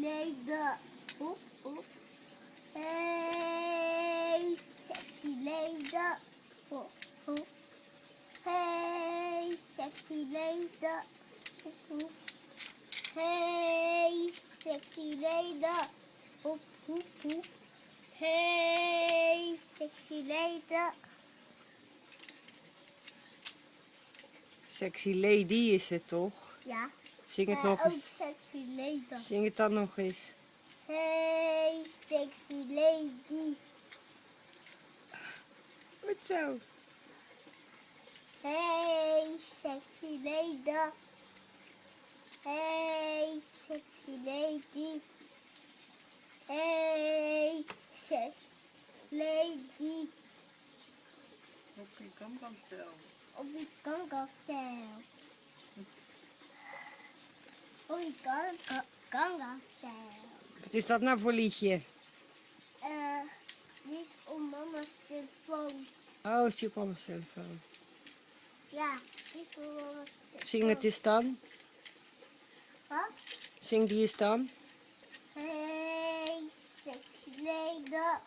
leden. Oep, oep. Hey, sexy leden. Oep, oep. Hey, sexy leden. Oep, oep. Hey, sexy leden. Oep, oep, oep. Hey, sexy leden. Sexy lady is het toch? Ja. Zing het nog Ook eens. sexy leden. Zing het dan nog eens. Hey, sexy lady. Goed zo. Hey, sexy lady. Hey, sexy lady. Hey, sexy lady. Op je kamkamstel. Op die kangastel. Op die kangastel. Wat is dat nou voor liedje? Niet op mama's telefoon. Oh, is die op mama's telefoon. Ja, niet op mama's telefoon. Zing het eens dan. Wat? Zing die eens dan. Hey, sexy lady.